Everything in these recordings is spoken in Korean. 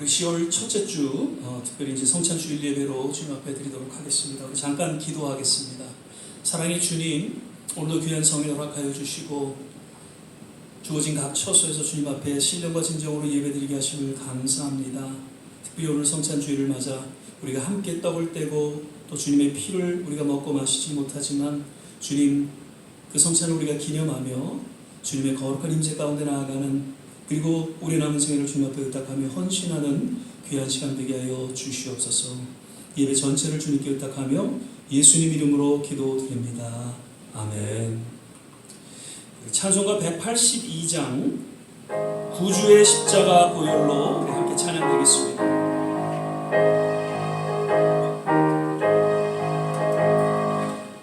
우리 10월 첫째 주 특별히 이제 성찬주일 예배로 주님 앞에 드리도록 하겠습니다. 우리 잠깐 기도하겠습니다. 사랑의 주님, 오늘도 귀한 성회 허락하여 주시고 주어진 각 처소에서 주님 앞에 신령과 진정으로 예배드리게 하심을 감사합니다. 특별히 오늘 성찬주일을 맞아 우리가 함께 떡을 떼고 또 주님의 피를 우리가 먹고 마시지 못하지만 주님 그 성찬을 우리가 기념하며 주님의 거룩한 임재 가운데 나아가는, 그리고 우리 남은 생애를 주님 앞에 의탁하며 헌신하는 귀한 시간 되게 하여 주시옵소서. 예배 전체를 주님께 의탁하며 예수님 이름으로 기도드립니다. 아멘. 찬송가 182장 구주의 십자가 보혈로 우리 함께 찬양드리겠습니다.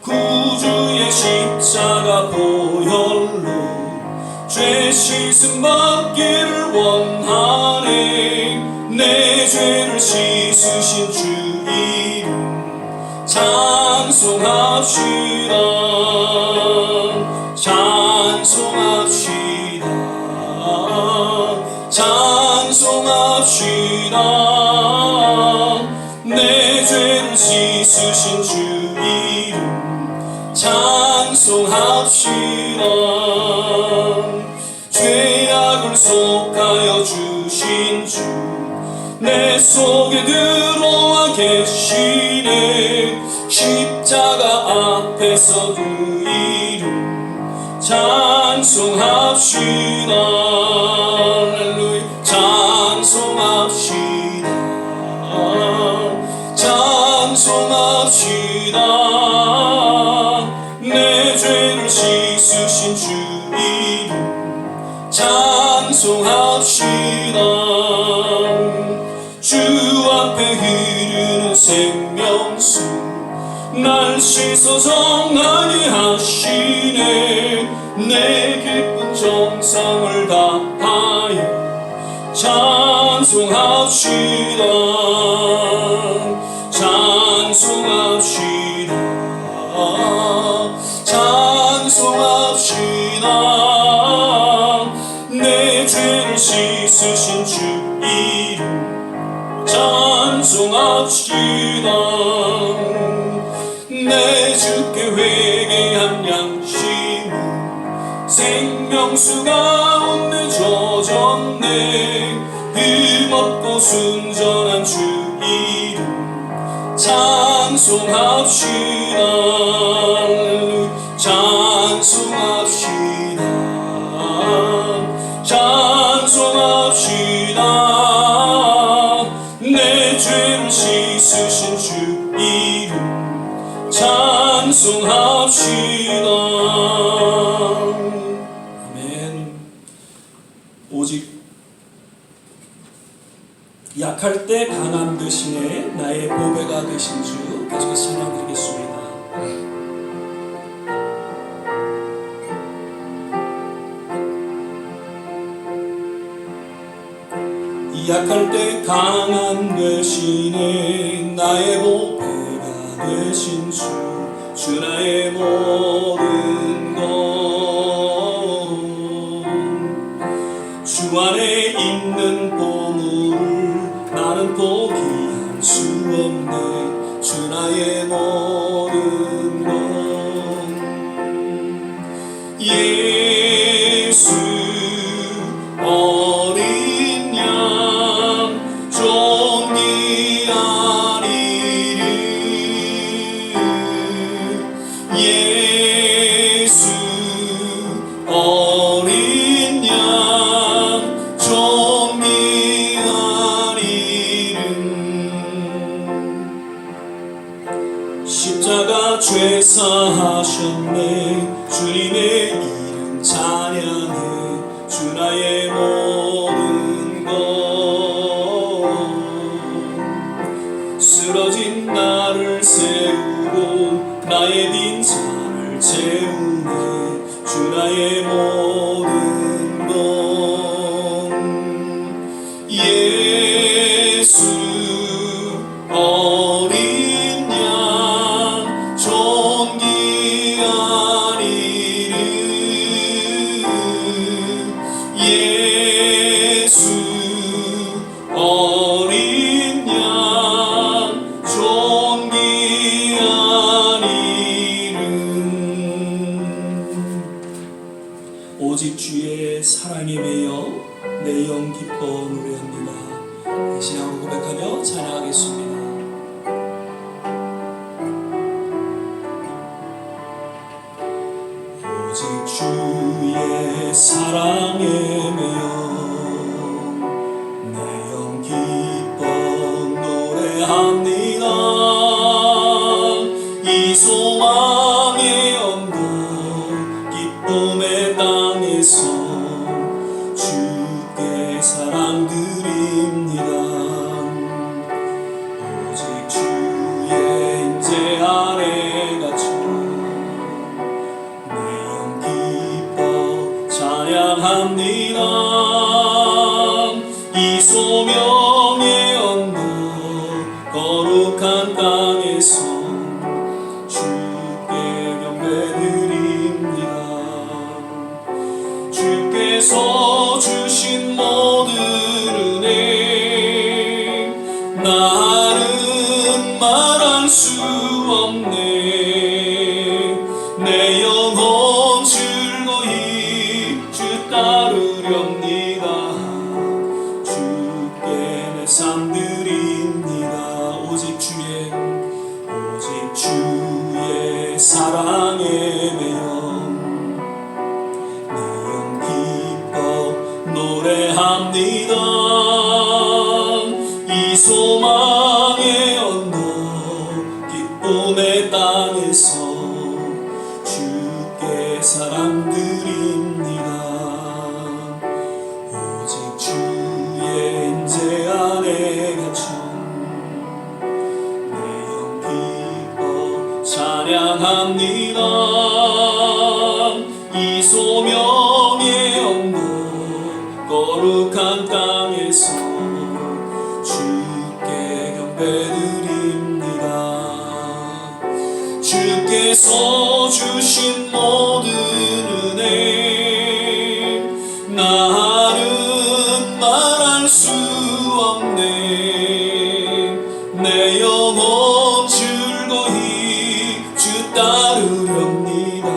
구주의 십자가 보혈로 죄 씻음 받기를 원하네. 내 죄를 씻으신 주 이름 찬송합시다. 찬송합시다. 찬송합시다. 내 죄를 씻으신 주 이름 찬송합시다. 죄악을 속하여 주신 주 내 속에 들어와 계시네. 십자가 앞에서 그 이름 찬송합시다. 할렐루야. 찬송합시다. 찬송합시다. 내 죄를 씻으신 주 이름 찬송합시다. 주 앞에 흐르는 생명수 날 씻어 정하게 하시네. 내 기쁜 정성을 다하여 찬송합시다. 찬송합시다. 찬송합시다. 내 죄를 씻으신 주 이름 찬송합시다. 내 주께 회개한 양심은 생명수 가운데 젖었네. 흠없고 순전한 주 이름 찬송합시다. 찬송합시다. 찬송합시다. 내 죄를 씻으신 주 이름 찬송합시다. 아멘. 오직 약할 때 강함 되시네. 나의 보배가 되신 주. 계속해서 찬양드리겠습니다. 약할 때 강한 되시네. 나의 보배가 되신 주. 주 나의 모든 것. 주 안에 있는 보물을 나는 포기할 수 없네. 주 나의 모든 것. 예수 어린 양 존귀하리니. 예수 어린 양 존귀하리니. 십자가 죄사하셨네. 주님의 이름 찬양해. 주 나의 모든 것. 쓰러진 나를 세우고 나의 빈잔을 채우네. 주 나의 모든 것. 예수 어린 양 존귀하리니. 노래합니다. 이 소망의 언덕 기쁨의 땅에서 주께 사랑드립니다. 오직 주의 임재 아래 갇혀 내 영 기뻐 찬양합니다. 이 소명의 언덕 거룩한 땅에서 주께 경배드립니다. 주께서 주신 모든 은혜 나는 말할 수 없네. 내 영혼 즐거이 주 따르렵니다. 주께 내 삶 드립니다. 오직 주의 사랑에 매여 내 영 기뻐 노래합니다. 이 소망의 언덕 기쁨의 땅에서 주께 사랑드립니다. 오직 주의 임재 안에 갇혀 내 영 기뻐 찬양합니다. 이 소명의 언덕 거룩한 땅에서 주께 경배드립니다. 주께서 주신 모든 은혜 나는 말할 수 없네. 내 영혼 즐거이 주 따르렵니다.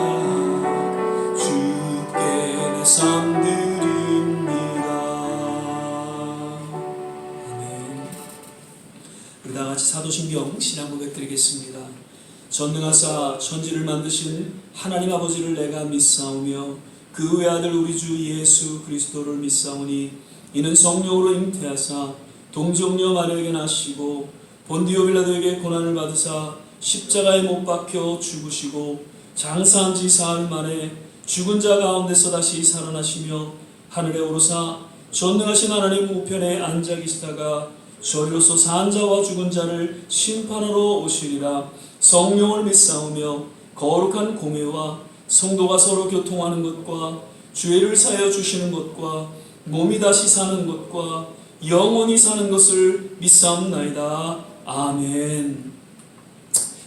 주께 내 삶 드립니다. 아멘. 우리 다 같이 사도신경 신앙 고백 드리겠습니다. 전능하사 천지를 만드신 하나님 아버지를 내가 믿사오며 그 외아들 우리 주 예수 그리스도를 믿사오니 이는 성령으로 잉태하사 동정녀 마리아에게 나시고 본디오 빌라도에게 고난을 받으사 십자가에 못 박혀 죽으시고 장사한 지 사흘 만에 죽은 자 가운데서 다시 살아나시며 하늘에 오르사 전능하신 하나님 우편에 앉아 계시다가 저리로서 산 자와 죽은 자를 심판하러 오시리라. 성령을 믿사오며 거룩한 공회와 성도가 서로 교통하는 것과 죄를 사하여 주시는 것과 몸이 다시 사는 것과 영원히 사는 것을 믿사옵나이다. 아멘.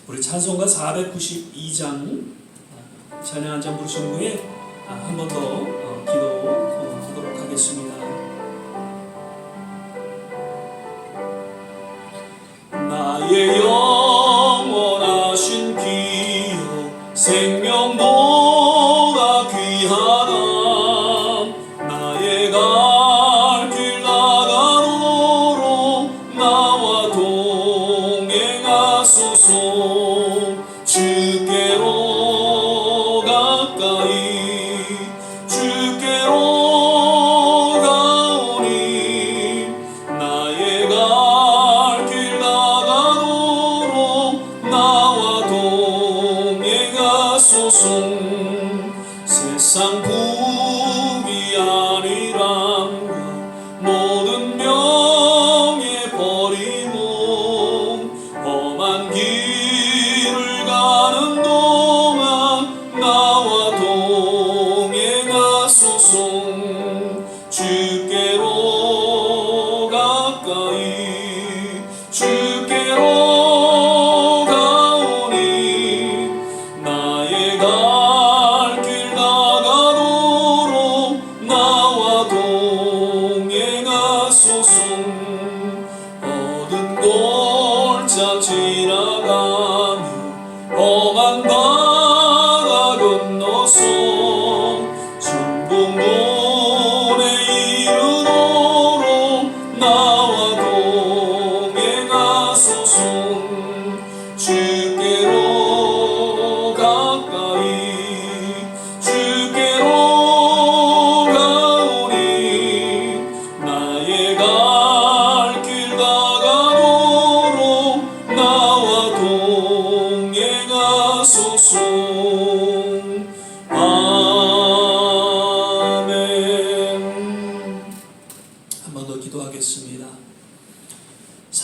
우리 찬송가 492장 찬양 한 장 부르신 후에 한 번 더 기도하도록 하겠습니다. 나의 영원하신 기여 생명보다 귀하다. 나의 갈 길 나가도록 나와 동행하소서. 주께로 가까이 주께로 가오니 나의 갈 길 나가도록 나와 동행하소서. 세상 부귀 아니란가 모든 명예 버리고 험한 길을 가는 동안 나와 동행하소서. 주께로 가까이 주께로 가오니 나의 갈 길 나가도록 나와 동행하소서. 어두운 골짜 지나가며 험한 바다 건너서 천국문에 이르도록 나와 동행하소서.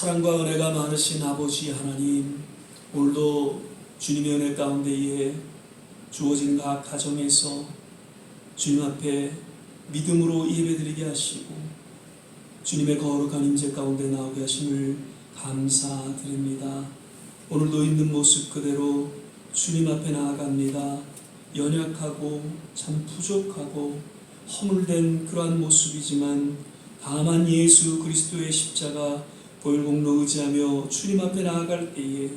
사랑과 은혜가 많으신 아버지 하나님, 오늘도 주님의 은혜 가운데에 주어진 각 가정에서 주님 앞에 믿음으로 예배드리게 하시고 주님의 거룩한 임재 가운데 나오게 하심을 감사드립니다. 오늘도 있는 모습 그대로 주님 앞에 나아갑니다. 연약하고 참 부족하고 허물된 그러한 모습이지만 다만 예수 그리스도의 십자가 보혈공로 의지하며 주님 앞에 나아갈 때에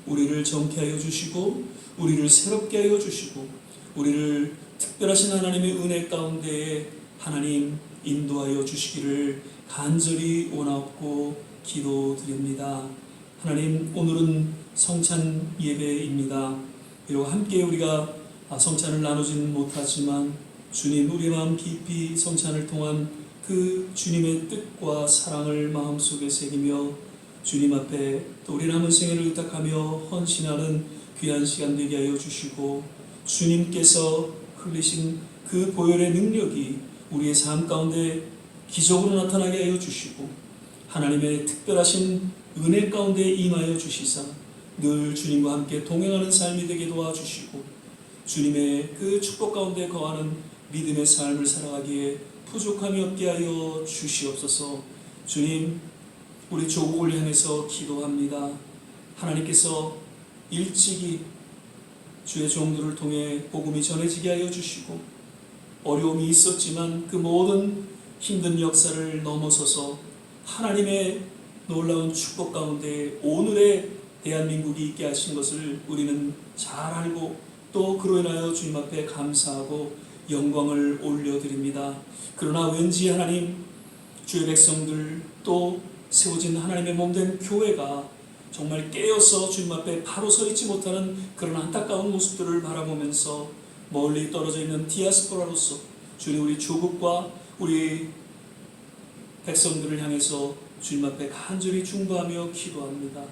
우리를 정케 하여 주시고 우리를 새롭게 하여 주시고 우리를 특별하신 하나님의 은혜 가운데에 하나님 인도하여 주시기를 간절히 원하옵고 기도드립니다. 하나님, 오늘은 성찬 예배입니다. 비록 함께 우리가 성찬을 나누지는 못하지만 주님, 우리 마음 깊이 성찬을 통한 그 주님의 뜻과 사랑을 마음속에 새기며 주님 앞에 또 우리 남은 생애를 의탁하며 헌신하는 귀한 시간 되게 하여 주시고 주님께서 흘리신 그 보혈의 능력이 우리의 삶 가운데 기적으로 나타나게 하여 주시고 하나님의 특별하신 은혜 가운데 임하여 주시사 늘 주님과 함께 동행하는 삶이 되게 도와주시고 주님의 그 축복 가운데 거하는 믿음의 삶을 살아가기에 부족함이 없게 하여 주시옵소서. 주님, 우리 조국을 향해서 기도합니다. 하나님께서 일찍이 주의 종들을 통해 복음이 전해지게 하여 주시고 어려움이 있었지만 그 모든 힘든 역사를 넘어서서 하나님의 놀라운 축복 가운데 오늘의 대한민국이 있게 하신 것을 우리는 잘 알고 또 그로 인하여 주님 앞에 감사하고 영광을 올려드립니다. 그러나 왠지 하나님, 주의 백성들 또 세워진 하나님의 몸된 교회가 정말 깨어서 주님 앞에 바로 서 있지 못하는 그런 안타까운 모습들을 바라보면서 멀리 떨어져 있는 디아스포라로서 주님, 우리 조국과 우리 백성들을 향해서 주님 앞에 간절히 중보하며 기도합니다.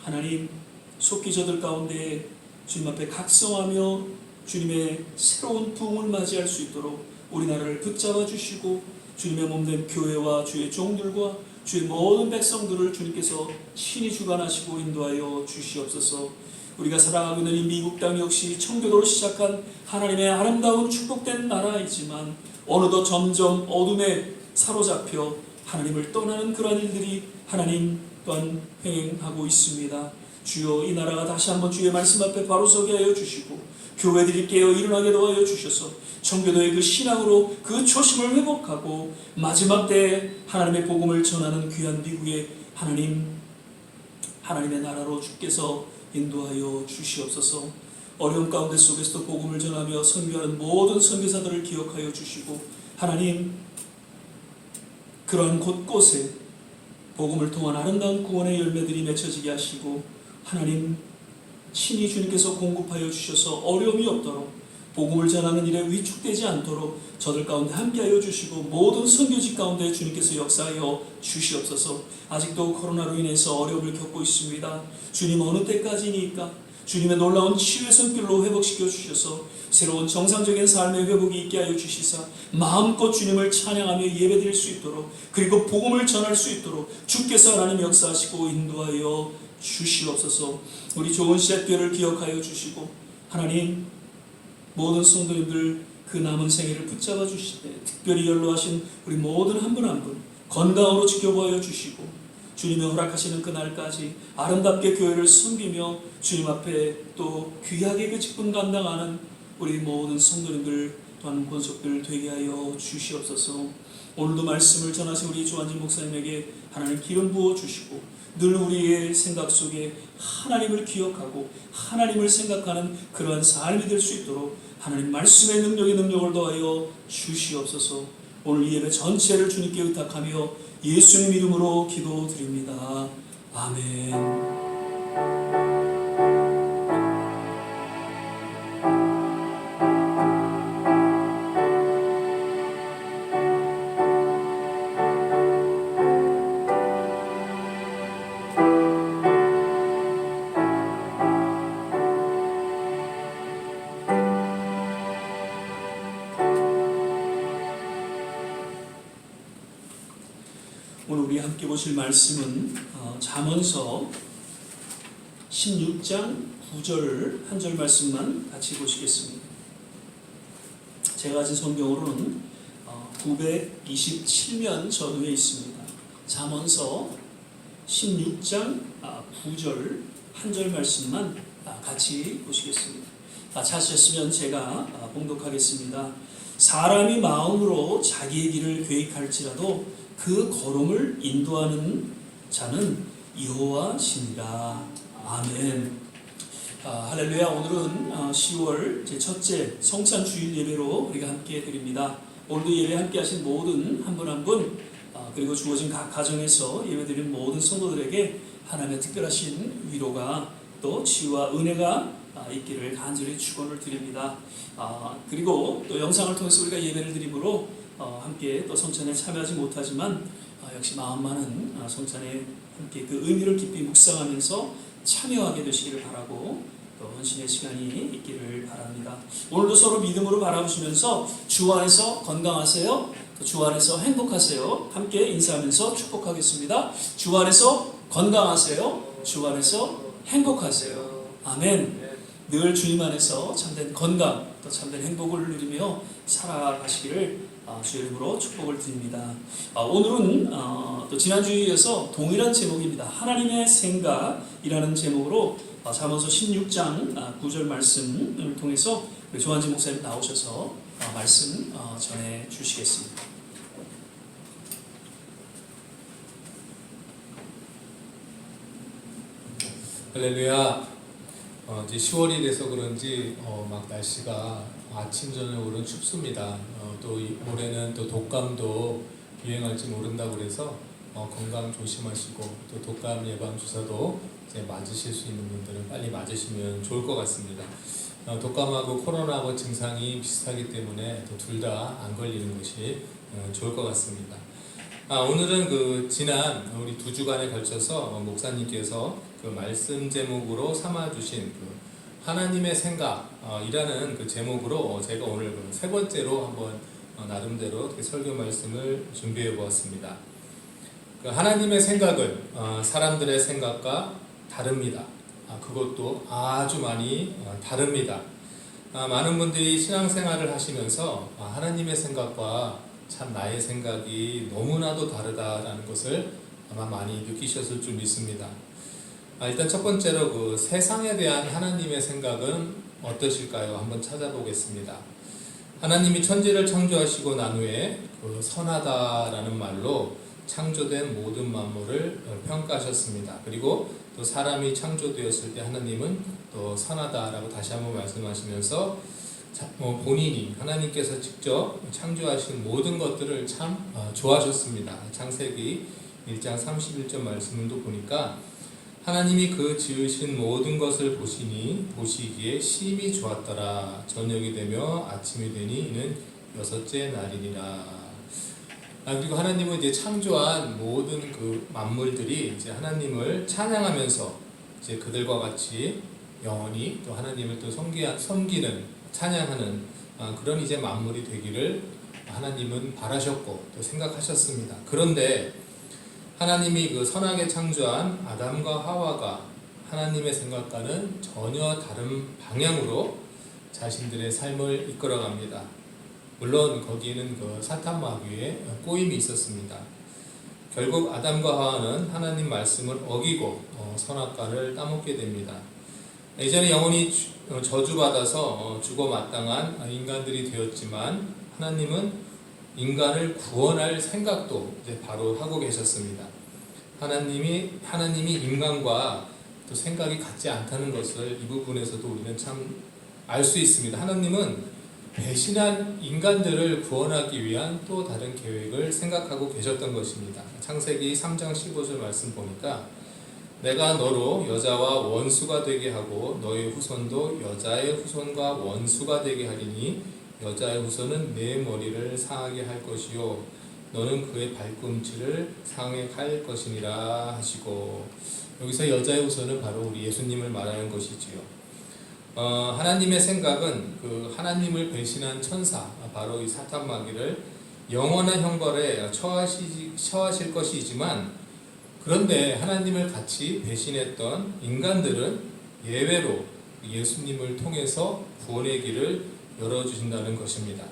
하나님, 속기 저들 가운데 주님 앞에 각성하며 주님의 새로운 부흥을 맞이할 수 있도록 우리나라를 붙잡아 주시고 주님의 몸된 교회와 주의 종들과 주의 모든 백성들을 주님께서 친히 주관하시고 인도하여 주시옵소서. 우리가 살아가고 있는 이 미국 땅 역시 청교도로 시작한 하나님의 아름다운 축복된 나라이지만 어느덧 점점 어둠에 사로잡혀 하나님을 떠나는 그러한 일들이 하나님 또한 횡행하고 있습니다. 주여, 이 나라가 다시 한번 주의 말씀 앞에 바로 서게 하여 주시고 교회들이 깨어 일어나게 도와여 주셔서 청교도의 그 신앙으로 그 초심을 회복하고 마지막 때에 하나님의 복음을 전하는 귀한 미국의 하나님의 나라로 주께서 인도하여 주시옵소서. 어려움 가운데 속에서도 복음을 전하며 선교하는 모든 선교사들을 기억하여 주시고 하나님, 그러한 곳곳에 복음을 통한 아름다운 구원의 열매들이 맺혀지게 하시고 하나님, 친히 주님께서 공급하여 주셔서 어려움이 없도록 복음을 전하는 일에 위축되지 않도록 저들 가운데 함께하여 주시고 모든 선교직 가운데 주님께서 역사하여 주시옵소서. 아직도 코로나로 인해서 어려움을 겪고 있습니다. 주님, 어느 때까지니까 주님의 놀라운 치유의 손길로 회복시켜 주셔서 새로운 정상적인 삶의 회복이 있게 하여 주시사 마음껏 주님을 찬양하며 예배드릴 수 있도록 그리고 복음을 전할 수 있도록 주께서 하나님 역사하시고 인도하여 주시옵소서. 우리 좋은 씨앗교회를 기억하여 주시고 하나님, 모든 성도님들 그 남은 생애를 붙잡아 주시되 특별히 연로하신 우리 모든 한 분 한 분 건강으로 지켜보아 주시고 주님의 허락하시는 그날까지 아름답게 교회를 섬기며 주님 앞에 또 귀하게 그 직분 감당하는 우리 모든 성도님들 또한 권속들 되게 하여 주시옵소서. 오늘도 말씀을 전하신 우리 조한진 목사님에게 하나님 기름 부어 주시고 늘 우리의 생각 속에 하나님을 기억하고 하나님을 생각하는 그러한 삶이 될 수 있도록 하나님 말씀의 능력을 더하여 주시옵소서. 오늘 이 예배 전체를 주님께 의탁하며 예수님 이름으로 기도드립니다. 아멘. 오늘 우리 함께 보실 말씀은 잠언서 16장 9절 한 절 말씀만 같이 보시겠습니다. 제가 가진 성경으로는 927면 전후에 있습니다. 잠언서 16장 9절 한 절 말씀만 같이 보시겠습니다. 찾으셨으면 제가 봉독하겠습니다. 사람이 마음으로 자기의 길을 계획할지라도 그 걸음을 인도하는 자는 여호와시니라. 아멘. 할렐루야. 오늘은 10월 제1째 성찬 주일 예배로 우리가 함께 드립니다. 오늘도 예배 함께 하신 모든 한 분 한 분, 그리고 주어진 각 가정에서 예배드린 모든 성도들에게 하나님의 특별하신 위로가 또 치유와 은혜가 있기를 간절히 축원을 드립니다. 그리고 또 영상을 통해서 우리가 예배를 드림으로 함께 또 성찬에 참여하지 못하지만 역시 마음만은 성찬에 함께 그 의미를 깊이 묵상하면서 참여하게 되시기를 바라고 또 헌신의 시간이 있기를 바랍니다. 오늘도 서로 믿음으로 바라보시면서 주 안에서 건강하세요, 또 주 안에서 행복하세요 함께 인사하면서 축복하겠습니다. 주 안에서 건강하세요, 주 안에서 행복하세요. 아멘. 늘 주님 안에서 참된 건강 또 참된 행복을 누리며 살아가시기를 주의 이름으로 축복을 드립니다. 오늘은 또 지난주에 이어서 동일한 제목입니다. 하나님의 생각이라는 제목으로 잠언서 16장 9절 말씀을 통해서 조한진 목사님 나오셔서 말씀 전해 주시겠습니다. 할렐루야. 이제 10월이 돼서 그런지 막 날씨가 아침 저녁으로는 춥습니다. 또 올해는 또 독감도 유행할지 모른다고 그래서 건강 조심하시고 또 독감 예방 주사도 이제 맞으실 수 있는 분들은 빨리 맞으시면 좋을 것 같습니다. 독감하고 코로나하고 증상이 비슷하기 때문에 둘 다 안 걸리는 것이 좋을 것 같습니다. 오늘은 지난 우리 2주간에 걸쳐서 목사님께서 그 말씀 제목으로 삼아주신 하나님의 생각이라는 제목으로 제가 오늘 3번째로 한번 나름대로 설교 말씀을 준비해 보았습니다. 하나님의 생각은 사람들의 생각과 다릅니다. 그것도 아주 많이 다릅니다. 많은 분들이 신앙생활을 하시면서 하나님의 생각과 참 나의 생각이 너무나도 다르다라는 것을 아마 많이 느끼셨을 줄 믿습니다. 일단 첫 번째로 세상에 대한 하나님의 생각은 어떠실까요? 한번 찾아보겠습니다. 하나님이 천지를 창조하시고 난 후에 선하다라는 말로 창조된 모든 만물을 평가하셨습니다. 그리고 또 사람이 창조되었을 때 하나님은 또 선하다라고 다시 한번 말씀하시면서 본인이 하나님께서 직접 창조하신 모든 것들을 참 좋아하셨습니다. 창세기 1장 31절 말씀도 보니까 하나님이 그 지으신 모든 것을 보시기에 심히 좋았더라. 저녁이 되며 아침이 되니 이는 6째 날이니라. 그리고 하나님은 이제 창조한 모든 만물들이 이제 하나님을 찬양하면서 이제 그들과 같이 영원히 또 하나님을 또 섬기는 찬양하는 그런 이제 만물이 되기를 하나님은 바라셨고 또 생각하셨습니다. 그런데 하나님이 선하게 창조한 아담과 하와가 하나님의 생각과는 전혀 다른 방향으로 자신들의 삶을 이끌어갑니다. 물론 거기에는 사탄 마귀의 꼬임이 있었습니다. 결국 아담과 하와는 하나님 말씀을 어기고 선악과를 따먹게 됩니다. 이제는 영원히 저주받아서 죽어 마땅한 인간들이 되었지만 하나님은 인간을 구원할 생각도 이제 바로 하고 계셨습니다. 하나님이 인간과 또 생각이 같지 않다는 것을 이 부분에서도 우리는 참 알 수 있습니다. 하나님은 배신한 인간들을 구원하기 위한 또 다른 계획을 생각하고 계셨던 것입니다. 창세기 3장 15절 말씀 보니까 내가 너로 여자와 원수가 되게 하고 너의 후손도 여자의 후손과 원수가 되게 하리니 여자의 후손은 내 머리를 상하게 할 것이요 너는 그의 발꿈치를 상하게 할 것이니라 하시고, 여기서 여자의 후손은 바로 우리 예수님을 말하는 것이지요. 하나님의 생각은 하나님을 배신한 천사 바로 이 사탄 마귀를 영원한 형벌에 처하실 것이지만 그런데 하나님을 같이 배신했던 인간들은 예외로 예수님을 통해서 구원의 길을 열어주신다는 것입니다.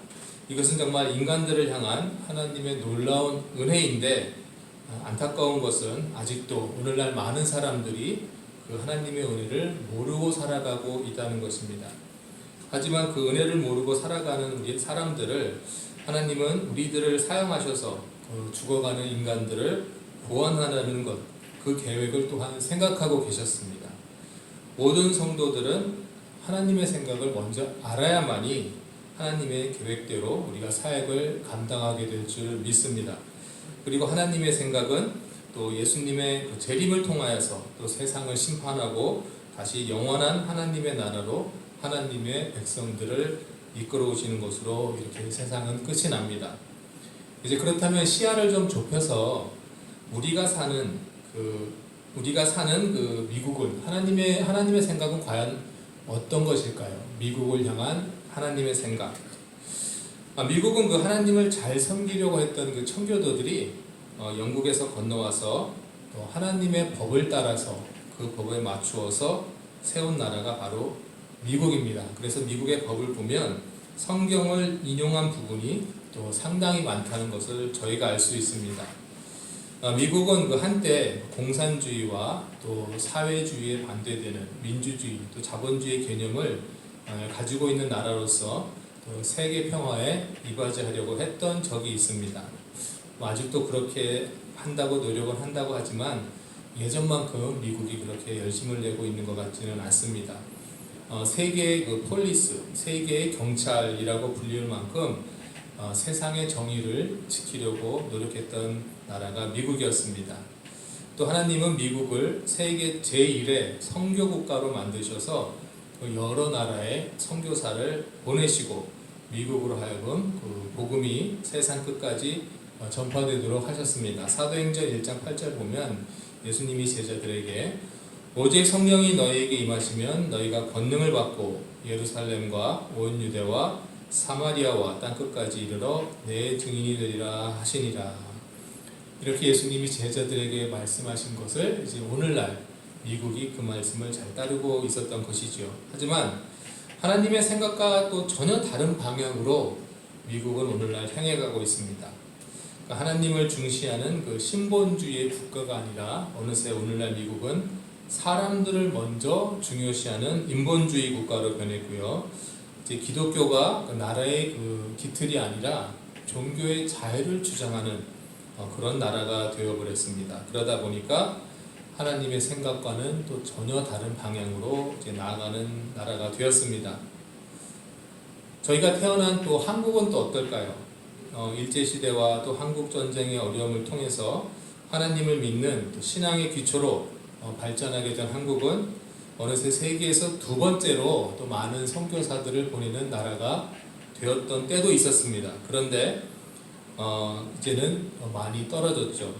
이것은 정말 인간들을 향한 하나님의 놀라운 은혜인데, 안타까운 것은 아직도 오늘날 많은 사람들이 그 하나님의 은혜를 모르고 살아가고 있다는 것입니다. 하지만 그 은혜를 모르고 살아가는 우리 사람들을 하나님은 우리들을 사용하셔서 죽어가는 인간들을 구원하라는 것, 그 계획을 또한 생각하고 계셨습니다. 모든 성도들은 하나님의 생각을 먼저 알아야만이 하나님의 계획대로 우리가 사역을 감당하게 될 줄 믿습니다. 그리고 하나님의 생각은 또 예수님의 그 재림을 통하여서 또 세상을 심판하고 다시 영원한 하나님의 나라로 하나님의 백성들을 이끌어 오시는 것으로 이렇게 세상은 끝이 납니다. 이제 그렇다면 시야를 좀 좁혀서 우리가 사는 그 미국은 하나님의 생각은 과연 어떤 것일까요? 미국을 향한 하나님의 생각. 미국은 그 하나님을 잘 섬기려고 했던 그 청교도들이 영국에서 건너와서 또 하나님의 법을 따라서 그 법에 맞추어서 세운 나라가 바로 미국입니다. 그래서 미국의 법을 보면 성경을 인용한 부분이 또 상당히 많다는 것을 저희가 알 수 있습니다. 미국은 그 한때 공산주의와 또 사회주의에 반대되는 민주주의 또 자본주의 개념을 가지고 있는 나라로서 또 세계 평화에 이바지하려고 했던 적이 있습니다. 아직도 그렇게 한다고 노력은 한다고 하지만 예전만큼 미국이 그렇게 열심을 내고 있는 것 같지는 않습니다. 세계의 그 폴리스, 세계의 경찰이라고 불릴 만큼 세상의 정의를 지키려고 노력했던 나라가 미국이었습니다. 또 하나님은 미국을 세계 제1의 선교 국가로 만드셔서 여러 나라의 선교사를 보내시고 미국으로 하여금 그 복음이 세상 끝까지 전파되도록 하셨습니다. 사도행전 1장 8절 보면 예수님이 제자들에게 오직 성령이 너희에게 임하시면 너희가 권능을 받고 예루살렘과 온 유대와 사마리아와 땅 끝까지 이르러 내 증인이 되리라 하시니라. 이렇게 예수님이 제자들에게 말씀하신 것을 이제 오늘날 미국이 그 말씀을 잘 따르고 있었던 것이지요. 하지만 하나님의 생각과 또 전혀 다른 방향으로 미국은 오늘날 향해 가고 있습니다. 하나님을 중시하는 그 신본주의의 국가가 아니라 어느새 오늘날 미국은 사람들을 먼저 중요시하는 인본주의 국가로 변했고요. 이제 기독교가 그 나라의 그 기틀이 아니라 종교의 자유를 주장하는 그런 나라가 되어버렸습니다. 그러다 보니까 하나님의 생각과는 또 전혀 다른 방향으로 이제 나아가는 나라가 되었습니다. 저희가 태어난 또 한국은 또 어떨까요? 일제시대와 또 한국전쟁의 어려움을 통해서 하나님을 믿는 또 신앙의 기초로 발전하게 된 한국은 어느새 세계에서 두 번째로 또 많은 선교사들을 보내는 나라가 되었던 때도 있었습니다. 그런데 이제는 많이 떨어졌죠.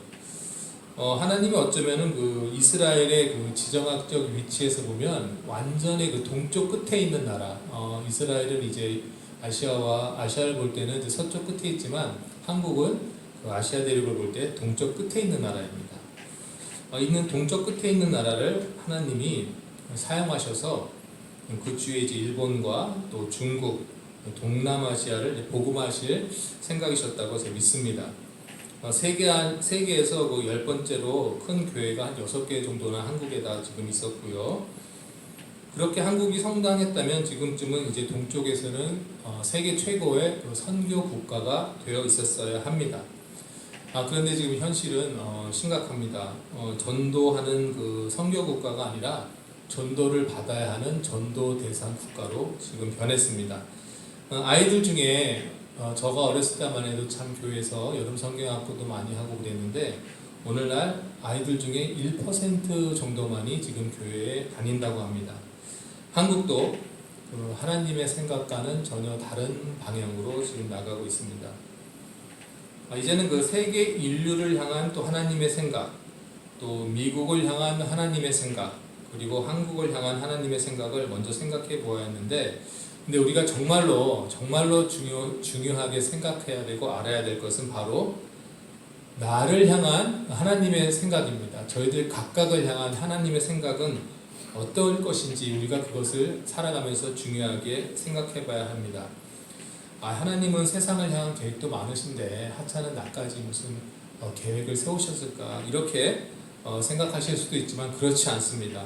하나님이 어쩌면은 그 이스라엘의 그 지정학적 위치에서 보면 완전히 그 동쪽 끝에 있는 나라. 이스라엘은 이제 아시아를 볼 때는 이제 서쪽 끝에 있지만 한국은 그 아시아 대륙을 볼 때 동쪽 끝에 있는 나라입니다. 있는 동쪽 끝에 있는 나라를 하나님이 사용하셔서 그 주위에 이제 일본과 또 중국, 동남아시아를 복음하실 생각이셨다고 제가 믿습니다. 세계에서 그 10번째로 큰 교회가 한 6개 정도나 한국에다 지금 있었고요. 그렇게 한국이 성장했다면 지금쯤은 이제 동쪽에서는 세계 최고의 그 선교 국가가 되어 있었어야 합니다. 그런데 지금 현실은 심각합니다. 전도하는 그 선교 국가가 아니라 전도를 받아야 하는 전도 대상 국가로 지금 변했습니다. 아이들 중에 저가 어렸을 때만 해도 참 교회에서 여름 성경학교도 많이 하고 그랬는데 오늘날 아이들 중에 1% 정도만이 지금 교회에 다닌다고 합니다. 한국도 하나님의 생각과는 전혀 다른 방향으로 지금 나가고 있습니다. 이제는 그 세계 인류를 향한 또 하나님의 생각, 또 미국을 향한 하나님의 생각, 그리고 한국을 향한 하나님의 생각을 먼저 생각해 보아야 했는데, 근데 우리가 정말로 중요하게 생각해야 되고 알아야 될 것은 바로 나를 향한 하나님의 생각입니다. 저희들 각각을 향한 하나님의 생각은 어떨 것인지 우리가 그것을 살아가면서 중요하게 생각해 봐야 합니다. 하나님은 세상을 향한 계획도 많으신데 하찮은 나까지 무슨 계획을 세우셨을까 이렇게 생각하실 수도 있지만 그렇지 않습니다.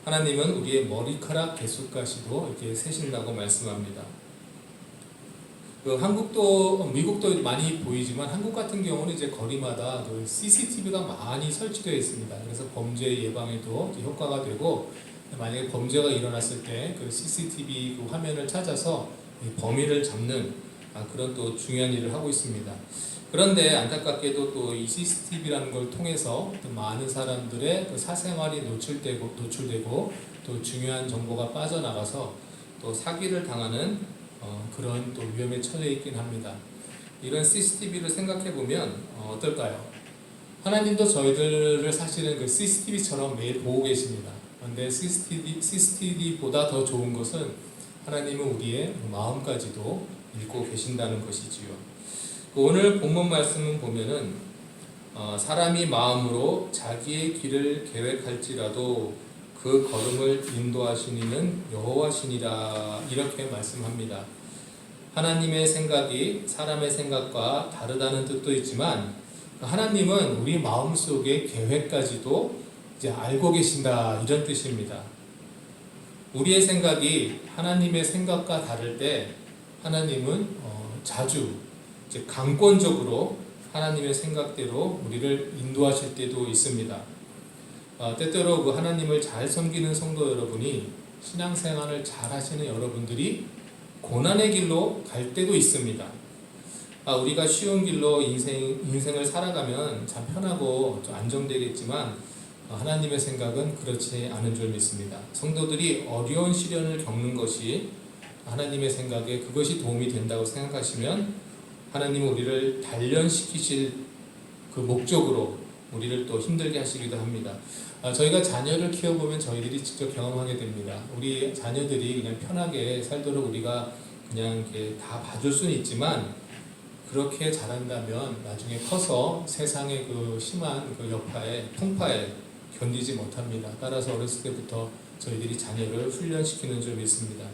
하나님은 우리의 머리카락 개수까지도 이렇게 세신다고 말씀합니다. 한국도 미국도 많이 보이지만 한국 같은 경우는 이제 거리마다 CCTV가 많이 설치되어 있습니다. 그래서 범죄 예방에도 효과가 되고 만약에 범죄가 일어났을 때 그 CCTV 그 화면을 찾아서 범인을 잡는 그런 또 중요한 일을 하고 있습니다. 그런데 안타깝게도 또 이 CCTV라는 걸 통해서 또 많은 사람들의 그 사생활이 노출되고 또 중요한 정보가 빠져나가서 또 사기를 당하는 그런 또 위험에 처해 있긴 합니다. 이런 CCTV를 생각해 보면 어떨까요? 하나님도 저희들을 사실은 그 CCTV처럼 매일 보고 계십니다. 그런데 CCTV보다 더 좋은 것은 하나님은 우리의 마음까지도 읽고 계신다는 것이지요. 오늘 본문 말씀은 보면은 사람이 마음으로 자기의 길을 계획할지라도 그 걸음을 인도하시니는 여호와시니라 이렇게 말씀합니다. 하나님의 생각이 사람의 생각과 다르다는 뜻도 있지만 하나님은 우리 마음속의 계획까지도 이제 알고 계신다 이런 뜻입니다. 우리의 생각이 하나님의 생각과 다를 때 하나님은 자주 이제 강권적으로 하나님의 생각대로 우리를 인도하실 때도 있습니다. 때때로 그 하나님을 잘 섬기는 성도 여러분이 신앙생활을 잘 하시는 여러분들이 고난의 길로 갈 때도 있습니다. 우리가 쉬운 길로 인생을 살아가면 참 편하고 좀 안정되겠지만 하나님의 생각은 그렇지 않은 줄 믿습니다. 성도들이 어려운 시련을 겪는 것이 하나님의 생각에 그것이 도움이 된다고 생각하시면 하나님은 우리를 단련시키실 그 목적으로 우리를 또 힘들게 하시기도 합니다. 저희가 자녀를 키워보면 저희들이 직접 경험하게 됩니다. 우리 자녀들이 그냥 편하게 살도록 우리가 그냥 이렇게 다 봐줄 수는 있지만 그렇게 자란다면 나중에 커서 세상의 그 심한 그 여파에 풍파에 견디지 못합니다. 따라서 어렸을 때부터 저희들이 자녀를 훈련시키는 줄 믿습니다.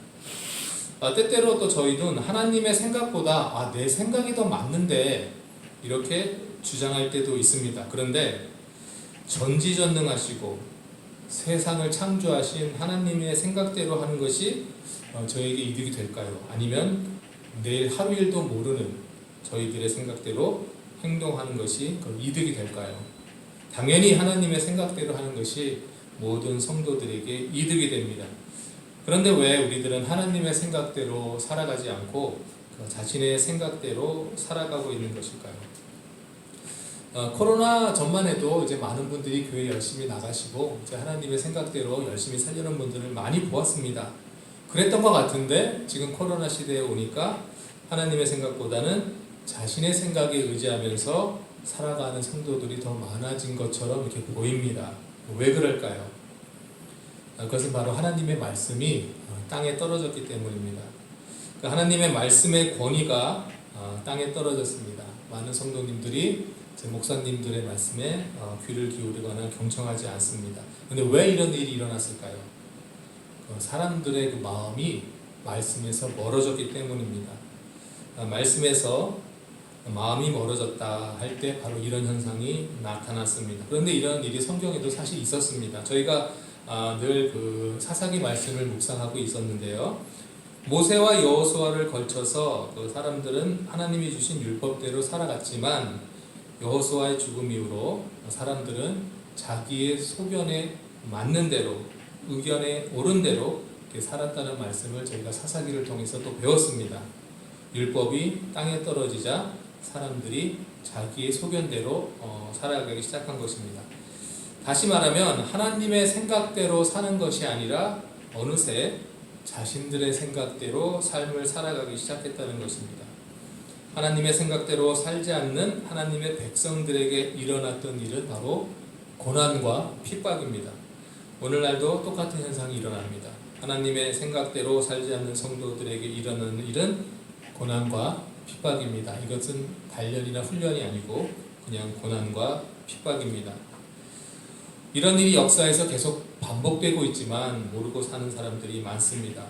때때로 또 저희는 하나님의 생각보다 내 생각이 더 맞는데 이렇게 주장할 때도 있습니다. 그런데 전지전능하시고 세상을 창조하신 하나님의 생각대로 하는 것이 저에게 이득이 될까요? 아니면 내일 하루 일도 모르는 저희들의 생각대로 행동하는 것이 이득이 될까요? 당연히 하나님의 생각대로 하는 것이 모든 성도들에게 이득이 됩니다. 그런데 왜 우리들은 하나님의 생각대로 살아가지 않고 자신의 생각대로 살아가고 있는 것일까요? 코로나 전만 해도 이제 많은 분들이 교회 열심히 나가시고 이제 하나님의 생각대로 열심히 살려는 분들을 많이 보았습니다. 그랬던 것 같은데 지금 코로나 시대에 오니까 하나님의 생각보다는 자신의 생각에 의지하면서 살아가는 성도들이 더 많아진 것처럼 이렇게 보입니다. 왜 그럴까요? 그것은 바로 하나님의 말씀이 땅에 떨어졌기 때문입니다. 하나님의 말씀의 권위가 땅에 떨어졌습니다. 많은 성도님들이 제 목사님들의 말씀에 귀를 기울이거나 경청하지 않습니다. 그런데 왜 이런 일이 일어났을까요? 사람들의 그 마음이 말씀에서 멀어졌기 때문입니다. 말씀에서 마음이 멀어졌다 할 때 바로 이런 현상이 나타났습니다. 그런데 이런 일이 성경에도 사실 있었습니다. 저희가 늘 그 사사기 말씀을 묵상하고 있었는데요. 모세와 여호수아를 걸쳐서 그 사람들은 하나님이 주신 율법대로 살아갔지만 여호수아의 죽음 이후로 사람들은 자기의 소견에 맞는 대로 의견에 옳은 대로 이렇게 살았다는 말씀을 저희가 사사기를 통해서 또 배웠습니다. 율법이 땅에 떨어지자 사람들이 자기의 소견대로 살아가기 시작한 것입니다. 다시 말하면 하나님의 생각대로 사는 것이 아니라 어느새 자신들의 생각대로 삶을 살아가기 시작했다는 것입니다. 하나님의 생각대로 살지 않는 하나님의 백성들에게 일어났던 일은 바로 고난과 핍박입니다. 오늘날도 똑같은 현상이 일어납니다. 하나님의 생각대로 살지 않는 성도들에게 일어나는 일은 고난과 핍박입니다. 이것은 단련이나 훈련이 아니고 그냥 고난과 핍박입니다. 이런 일이 역사에서 계속 반복되고 있지만 모르고 사는 사람들이 많습니다.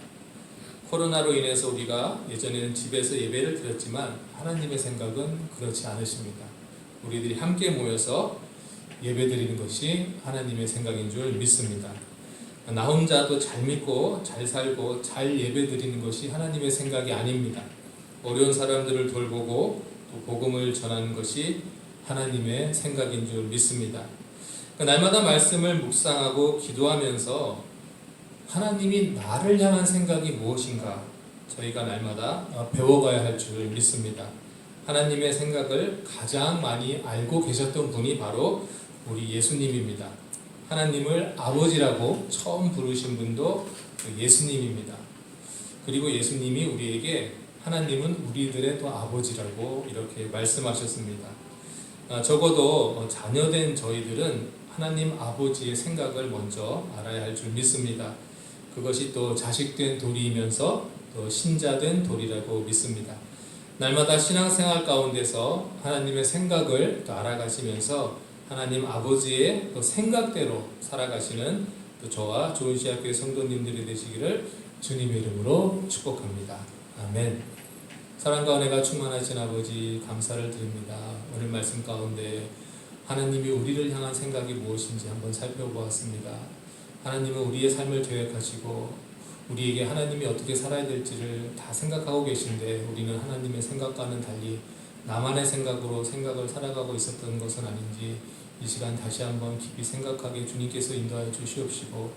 코로나로 인해서 우리가 예전에는 집에서 예배를 드렸지만 하나님의 생각은 그렇지 않으십니다. 우리들이 함께 모여서 예배 드리는 것이 하나님의 생각인 줄 믿습니다. 나 혼자도 잘 믿고 잘 살고 잘 예배 드리는 것이 하나님의 생각이 아닙니다. 어려운 사람들을 돌보고 또 복음을 전하는 것이 하나님의 생각인 줄 믿습니다. 날마다 말씀을 묵상하고 기도하면서 하나님이 나를 향한 생각이 무엇인가 저희가 날마다 배워가야 할 줄 믿습니다. 하나님의 생각을 가장 많이 알고 계셨던 분이 바로 우리 예수님입니다. 하나님을 아버지라고 처음 부르신 분도 예수님입니다. 그리고 예수님이 우리에게 하나님은 우리들의 또 아버지라고 이렇게 말씀하셨습니다. 적어도 자녀된 저희들은 하나님 아버지의 생각을 먼저 알아야 할 줄 믿습니다. 그것이 또 자식된 도리이면서 또 신자된 도리라고 믿습니다. 날마다 신앙생활 가운데서 하나님의 생각을 또 알아가시면서 하나님 아버지의 또 생각대로 살아가시는 또 저와 좋은시학교의 성도님들이 되시기를 주님의 이름으로 축복합니다. 아멘. 사랑과 은혜가 충만하신 아버지 감사를 드립니다. 오늘 말씀 가운데 하나님이 우리를 향한 생각이 무엇인지 한번 살펴보았습니다. 하나님은 우리의 삶을 계획하시고 우리에게 하나님이 어떻게 살아야 될지를 다 생각하고 계신데 우리는 하나님의 생각과는 달리 나만의 생각으로 생각을 살아가고 있었던 것은 아닌지 이 시간 다시 한번 깊이 생각하게 주님께서 인도하여 주시옵시고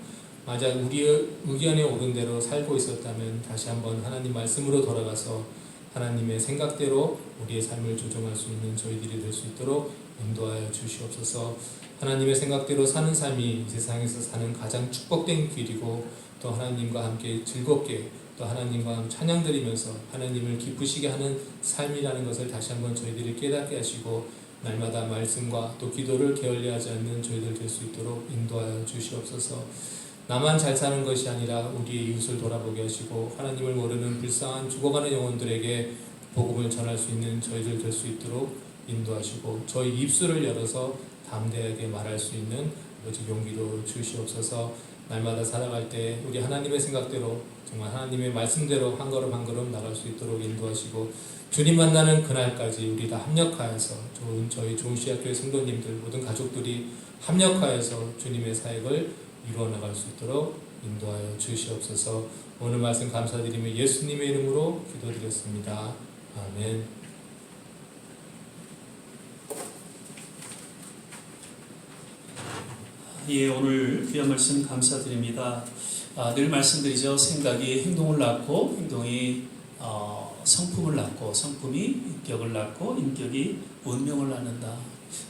만약 우리의 의견에 옳은 대로 살고 있었다면 다시 한번 하나님 말씀으로 돌아가서 하나님의 생각대로 우리의 삶을 조정할 수 있는 저희들이 될 수 있도록 인도하여 주시옵소서. 하나님의 생각대로 사는 삶이 이 세상에서 사는 가장 축복된 길이고 또 하나님과 함께 즐겁게 또 하나님과 찬양 드리면서 하나님을 기쁘시게 하는 삶이라는 것을 다시 한번 저희들이 깨닫게 하시고 날마다 말씀과 또 기도를 게을리하지 않는 저희들 될 수 있도록 인도하여 주시옵소서. 나만 잘 사는 것이 아니라 우리의 이웃을 돌아보게 하시고 하나님을 모르는 불쌍한 죽어가는 영혼들에게 복음을 전할 수 있는 저희들 될 수 있도록 인도하시고 저희 입술을 열어서 담대하게 말할 수 있는 아버지 용기도 주시옵소서. 날마다 살아갈 때 우리 하나님의 생각대로 정말 하나님의 말씀대로 한 걸음 한 걸음 나갈 수 있도록 인도하시고 주님 만나는 그날까지 우리 다 합력하여서 저희 좋은시학교의 성도님들 모든 가족들이 합력하여서 주님의 사역을 이루어 나갈 수 있도록 인도하여 주시옵소서. 오늘 말씀 감사드리며 예수님의 이름으로 기도드렸습니다. 아멘. 예, 오늘 귀한 말씀 감사드립니다. 늘 말씀드리죠. 생각이 행동을 낳고 행동이 성품을 낳고 성품이 인격을 낳고 인격이 운명을 낳는다.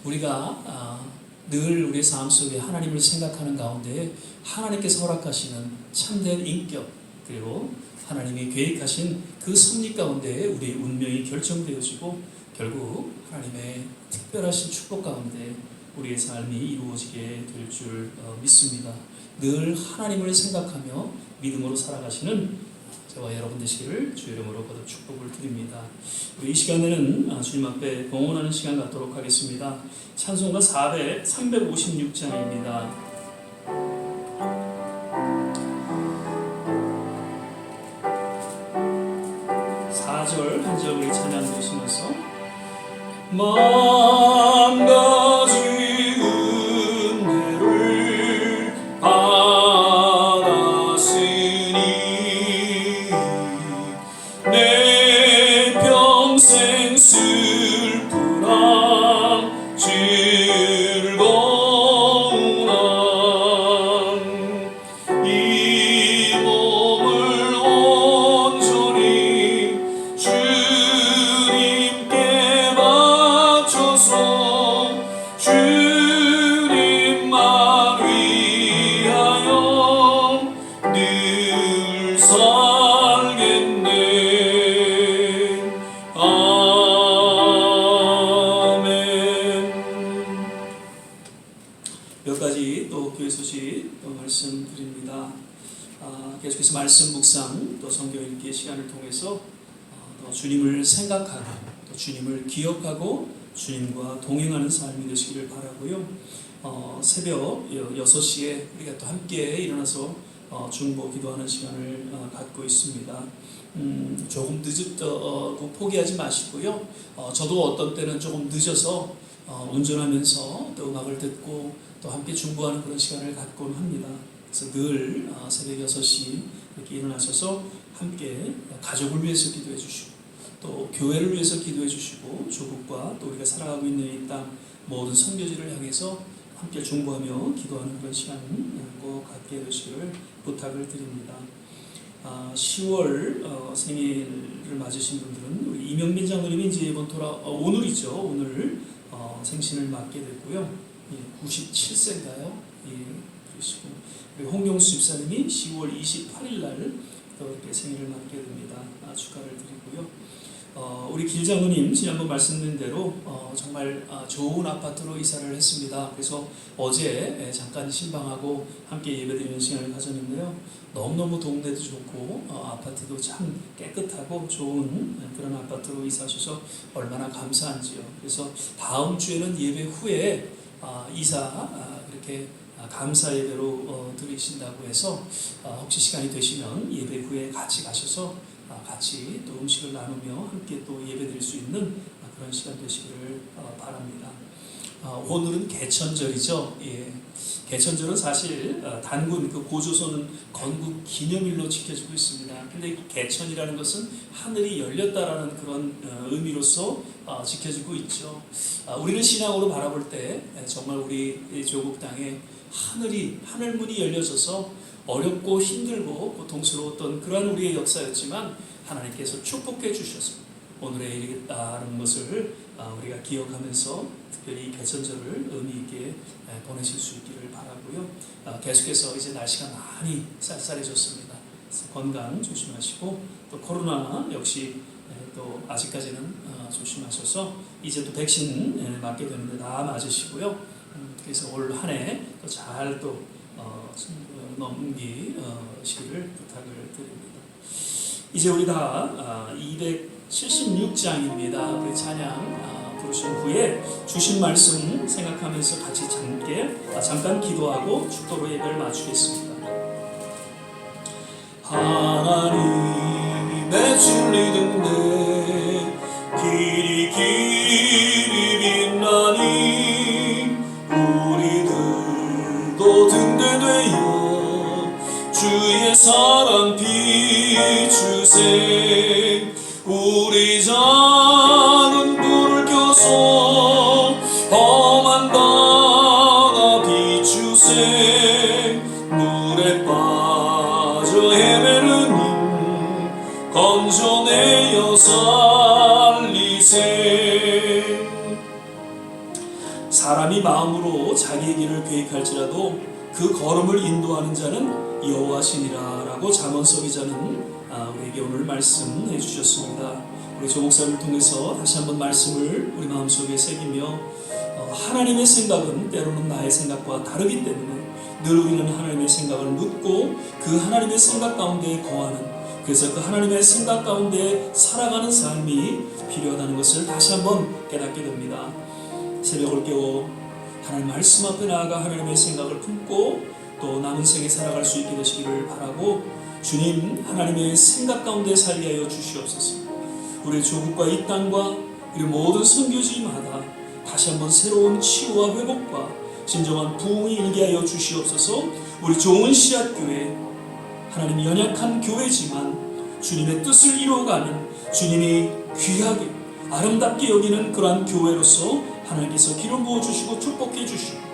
우리가 늘 우리의 삶 속에 하나님을 생각하는 가운데 하나님께서 허락하시는 참된 인격 그리고 하나님이 계획하신 그 섭리 가운데 우리의 운명이 결정되어지고 결국 하나님의 특별하신 축복 가운데 우리의 삶이 이루어지게 될 줄 믿습니다. 늘 하나님을 생각하며 믿음으로 살아가시는 저와 여러분 되시기를 주 이름으로 거듭 축복을 드립니다. 우리 이 시간에는 주님 앞에 봉헌하는 시간 갖도록 하겠습니다. 찬송가 356장입니다. 4절 한 절 우리 찬양 드시면서 마음 가진 은혜를 받았으니 내 평생 슬프랑 즐거우나 이 몸을 온전히 주님께 바쳐서 주님만 위하여 늘 살겠네. 아멘. 몇 가지 또 교회 소식 또 말씀드립니다. 계속해서 말씀 묵상 또 성경 읽기 시간을 통해서 또 주님을 생각하고 또 주님을 기억하고 주님과 동행하는 삶이 되시기를 바라고요. 새벽 6시에 우리가 또 함께 일어나서 중보 기도하는 시간을 갖고 있습니다. 조금 늦었다고 포기하지 마시고요. 저도 어떤 때는 조금 늦어서 운전하면서 또 음악을 듣고 또 함께 중보하는 그런 시간을 갖곤 합니다. 그래서 늘 새벽 6시 이렇게 일어나셔서 함께 가족을 위해서 기도해 주시고 또 교회를 위해서 기도해 주시고 조국과 또 우리가 살아가고 있는 이 땅 모든 선교지를 향해서 함께 중보하며 기도하는 그런 시간 꼭 갖게 되시기를 부탁을 드립니다. 10월 생일을 맞으신 분들은 우리 이명민 장로님이 이제 이번 오늘이죠. 오늘 생신을 맞게 됐고요. 97세인가요? 그러시고 그리고 홍용수 집사님이 10월 28일 날 또 이렇게 생일을 맞게 됩니다. 축하를 드리고요. 우리 길장로님 지난번 말씀드린 대로 정말 좋은 아파트로 이사를 했습니다. 그래서 어제 잠깐 신방하고 함께 예배드리는 시간을 가졌는데요. 너무너무 동네도 좋고 아파트도 참 깨끗하고 좋은 그런 아파트로 이사하셔서 얼마나 감사한지요. 그래서 다음 주에는 예배 후에 이사 이렇게 감사 예배로 드리신다고 해서 혹시 시간이 되시면 예배 후에 같이 가셔서 같이 또 음식을 나누며 함께 또 예배드릴 수 있는 그런 시간 되시기를 바랍니다. 오늘은 개천절이죠. 개천절은 사실 단군 그 고조선 건국 기념일로 지켜지고 있습니다. 근데 개천이라는 것은 하늘이 열렸다라는 그런 의미로서 지켜지고 있죠. 우리는 신앙으로 바라볼 때 정말 우리 조국 땅에 하늘문이 열려져서 어렵고 힘들고 고통스러웠던 그런 우리의 역사였지만 하나님께서 축복해 주셔서 오늘에 이르겠다는 것을 우리가 기억하면서 특별히 개천절을 의미 있게 보내실 수 있기를 바라고요. 계속해서 이제 날씨가 많이 쌀쌀해졌습니다. 건강 조심하시고 또 코로나 역시 또 아직까지는 조심하셔서 이제 또 백신 맞게 되는데 다 맞으시고요. 그래서 올 한 해 또 잘 또 넘기시기를 부탁을 드립니다. 이제 우리 다 276장입니다. 우리 찬양 부르신 후에 주신 말씀 생각하면서 같이 잠깐 기도하고 축도로 예배를 마치겠습니다. 하나님의 진리등대 길이 빛나니 우리들도 등대되어 주의 사랑 비추세. 우리 작은 불을 켜서 험한 바다 비추세. 물에 빠져 헤매는 건져내어 살리세. 사람이 마음으로 자기의 길을 계획할지라도 그 걸음을 인도하는 자는 여호와시니라라고 잠언서 기자는 우리에게 오늘 말씀해 주셨습니다. 우리 조 목사님을 통해서 다시 한번 말씀을 우리 마음속에 새기며 하나님의 생각은 때로는 나의 생각과 다르기 때문에 늘 우리는 하나님의 생각을 묻고 그 하나님의 생각 가운데 거하는, 그래서 그 하나님의 생각 가운데 살아가는 삶이 필요하다는 것을 다시 한번 깨닫게 됩니다. 새벽을 깨워 하나님 말씀 앞에 나아가 하나님의 생각을 품고 또 남은 생에 살아갈 수 있게 되시기를 바라고, 주님 하나님의 생각 가운데 살게 하여 주시옵소서. 우리 조국과 이 땅과 우리 모든 선교지마다 다시 한번 새로운 치유와 회복과 진정한 부흥이 일게 하여 주시옵소서. 우리 좋은 씨앗교회, 하나님 연약한 교회지만 주님의 뜻을 이루어가는, 주님이 귀하게 아름답게 여기는 그러한 교회로서 하나님께서 기름 부어주시고 축복해 주시고,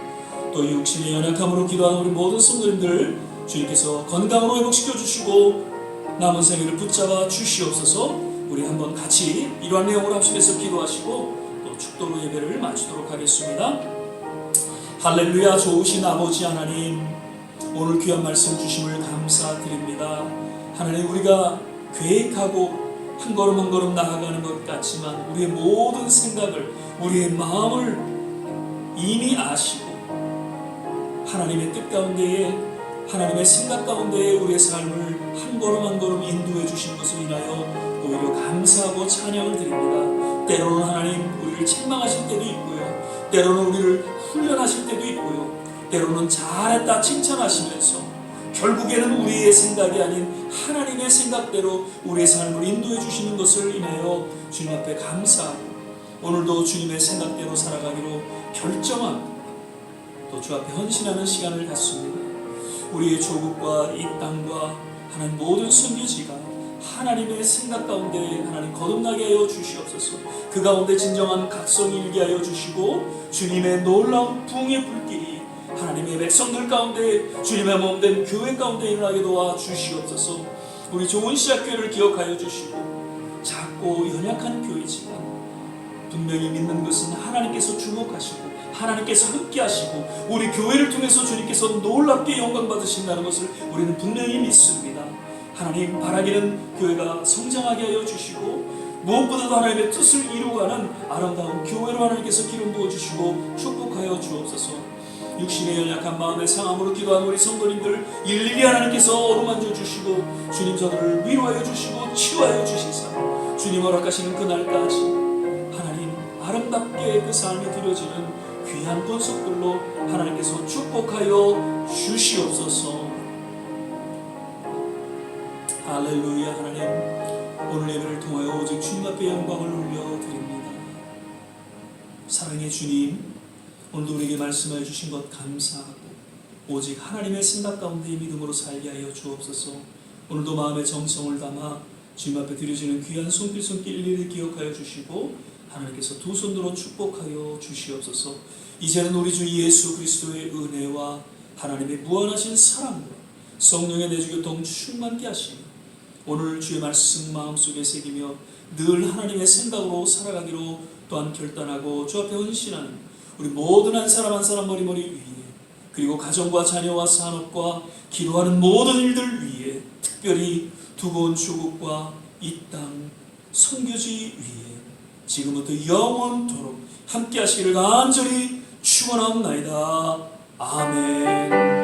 또 육신의 연약함으로 기도하는 우리 모든 성도님들 주님께서 건강으로 회복시켜 주시고 남은 생애를 붙잡아 주시옵소서. 우리 한번 같이 이러한 내용으로 합심해서 기도하시고 또 축도로 예배를 마치도록 하겠습니다. 할렐루야. 좋으신 아버지 하나님, 오늘 귀한 말씀 주심을 감사드립니다. 하나님, 우리가 계획하고 한 걸음 한 걸음 나아가는 것 같지만 우리의 모든 생각을, 우리의 마음을 이미 아시고 하나님의 뜻 가운데에 하나님의 생각 가운데 우리의 삶을 한 걸음 한 걸음 인도해 주시는 것을 인하여 오히려 감사하고 찬양을 드립니다. 때로는 하나님 우리를 책망하실 때도 있고요, 때로는 우리를 훈련하실 때도 있고요, 때로는 잘했다 칭찬하시면서 결국에는 우리의 생각이 아닌 하나님의 생각대로 우리의 삶을 인도해 주시는 것을 인하여 주님 앞에 감사하고 오늘도 주님의 생각대로 살아가기로 결정하고 또 주 앞에 헌신하는 시간을 갖습니다. 우리의 조국과 이 땅과 하나님 모든 선교지가 하나님의 생각 가운데 하나님 거듭나게 하여 주시옵소서. 그 가운데 진정한 각성이 일게 하여 주시고 주님의 놀라운 부흥의 불길이 하나님의 백성들 가운데 주님의 몸된 교회 가운데 일어나게 도와 주시옵소서. 우리 좋은 시작교회를 기억하여 주시고 작고 연약한 교회지만 분명히 믿는 것은 하나님께서 주목하시고 하나님께서 함께 하시고 우리 교회를 통해서 주님께서 놀랍게 영광 받으신다는 것을 우리는 분명히 믿습니다. 하나님 바라기는 교회가 성장하게 하여 주시고 무엇보다도 하나님의 뜻을 이루어가는 아름다운 교회로 하나님께서 기름 부어주시고 축복하여 주옵소서. 육신의 연약한 마음의 상함으로 기도하는 우리 성도님들 일일이 하나님께서 어루만져 주시고 주님 저들을 위로하여 주시고 치유하여 주시사 주님 허락하시는 그날까지 하나님 아름답게 그 삶이 드려지는 귀한 권속들로 하나님께서 축복하여 주시옵소서. 할렐루야. 하나님 오늘 예배를 통하여 오직 주님 앞에 영광을 올려드립니다. 사랑의 주님, 오늘도 우리에게 말씀하여 주신 것 감사하고 오직 하나님의 생각 가운데 믿음으로 살게 하여 주옵소서. 오늘도 마음의 정성을 담아 주님 앞에 드려지는 귀한 손길 일일이 기억하여 주시고 하나님께서 두 손으로 축복하여 주시옵소서. 이제는 우리 주 예수 그리스도의 은혜와 하나님의 무한하신 사랑과 성령의 내주교통 충만케 하시며 오늘 주의 말씀 마음속에 새기며 늘 하나님의 생각으로 살아가기로 또한 결단하고 주 앞에 헌신하는 우리 모든 한 사람 한 사람 머리머리 위에 그리고 가정과 자녀와 산업과 기도하는 모든 일들 위에 특별히 두고 온 조국과 이 땅 선교지 위에 지금부터 영원토록 함께 하시기를 간절히 축원하옵나이다. 아멘.